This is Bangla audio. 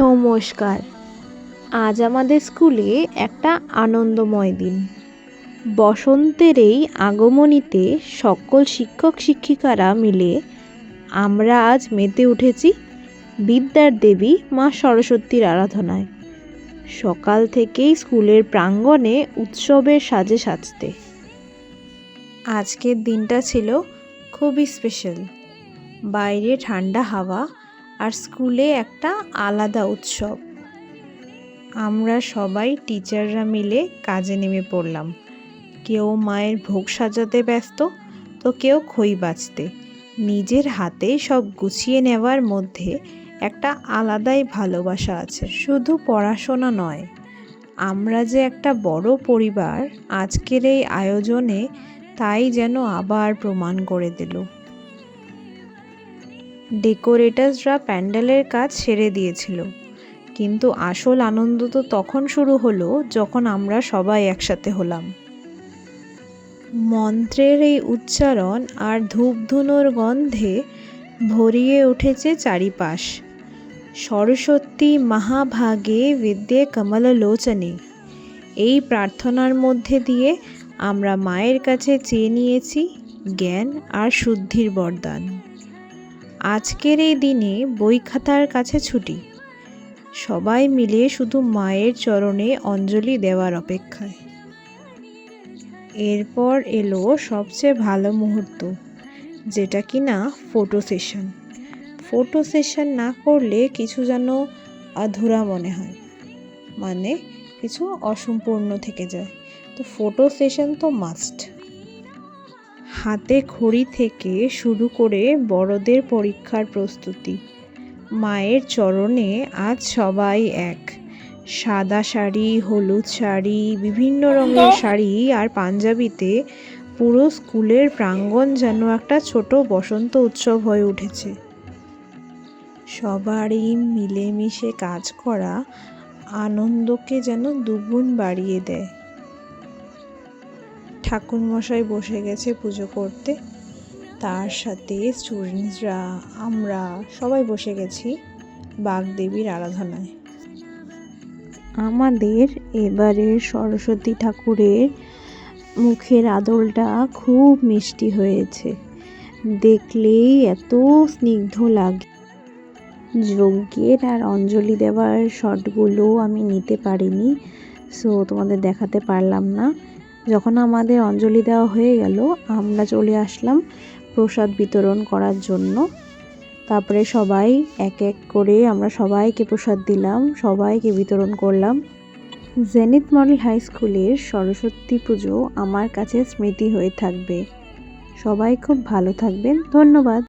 নমস্কার। আজ আমাদের স্কুলে একটা আনন্দময় দিন। বসন্তের এই আগমনীতে সকল শিক্ষক শিক্ষিকারা মিলে আমরা আজ মেতে উঠেছি বিদ্যার দেবী মা সরস্বতীর আরাধনায়। সকাল থেকেই স্কুলের প্রাঙ্গণে উৎসবের সাজে সাজতে। আজকের দিনটা ছিল খুবই স্পেশাল। বাইরে ঠান্ডা হাওয়া আর স্কুলে একটা আলাদা উৎসব। আমরা সবাই টিচাররা মিলে কাজে নেমে পড়লাম। কেউ মায়ের ভোগ সাজাতে ব্যস্ত, তো কেউ খই বাছতে। নিজের হাতে সব গুছিয়ে নেওয়ার মধ্যে একটা আলাদাই ভালোবাসা আছে। শুধু পড়াশোনা নয়, আমরা যে একটা বড় পরিবার আজকের এই আয়োজনে, তাই যেন আবার প্রমাণ করে দিল। ডেকোরেটার্সরা প্যান্ডেলের কাজ সেরে দিয়েছিল, কিন্তু আসল আনন্দ তো তখন শুরু হলো যখন আমরা সবাই একসাথে হলাম। মন্ত্রের এই উচ্চারণ আর ধূপধুনোর গন্ধে ভরিয়ে উঠেছে চারিপাশ। সরস্বতী মহাভাগে বিদ্যে কমললোচনে, এই প্রার্থনার মধ্যে দিয়ে আমরা মায়ের কাছে চেয়ে নিয়েছি জ্ঞান আর শুদ্ধির বরদান। আজকের এই দিনে বই খাতার কাছে ছুটি, সবাই মিলে শুধু মায়ের চরণে অঞ্জলি দেওয়ার অপেক্ষায়। এরপর এলো সবচেয়ে ভালো মুহূর্ত, যেটা কিনা ফটো সেশন। ফটো সেশন না করলে কিছু যেন অধুরা মনে হয়, মানে কিছু অসম্পূর্ণ থেকে যায়। তো ফটো সেশন তো মাস্ট। হাতে খড়ি থেকে শুরু করে বড়দের পরীক্ষার প্রস্তুতি। মায়ের চরণে আজ সবাই এক। সাদা শাড়ি, হলুদ শাড়ি, বিভিন্ন রঙের শাড়ি আর পাঞ্জাবিতে পুরো স্কুলের প্রাঙ্গণ যেন একটা ছোট বসন্ত উৎসব হয়ে উঠেছে। সবারই মিলেমিশে কাজ করা আনন্দকে যেন দুগুণ বাড়িয়ে দেয়। ঠাকুরমশাই বসে গেছে পুজো করতে, তার সাথে স্টুডেন্টসরা, আমরা সবাই বসে গেছি বাগদেবীর আরাধনায়। আমাদের এবারের সরস্বতী ঠাকুরের মুখের আদলটা খুব মিষ্টি হয়েছে, দেখলেই এত স্নিগ্ধ লাগে। যজ্ঞের আর অঞ্জলি দেওয়ার শটগুলো আমি নিতে পারিনি, সো তোমাদের দেখাতে পারলাম না। যখন আমাদের অঞ্জলি দেওয়া হয়ে গেল, আমরা চলে আসলাম প্রসাদ বিতরণ করার জন্য। তারপরে সবাই এক এক করে আমরা সবাইকে প্রসাদ দিলাম, সবাইকে বিতরণ করলাম। জেনিথ মডেল হাই স্কুলের সরস্বতী পুজো আমার কাছে স্মৃতি হয়ে থাকবে। সবাই খুব ভালো থাকবেন। ধন্যবাদ।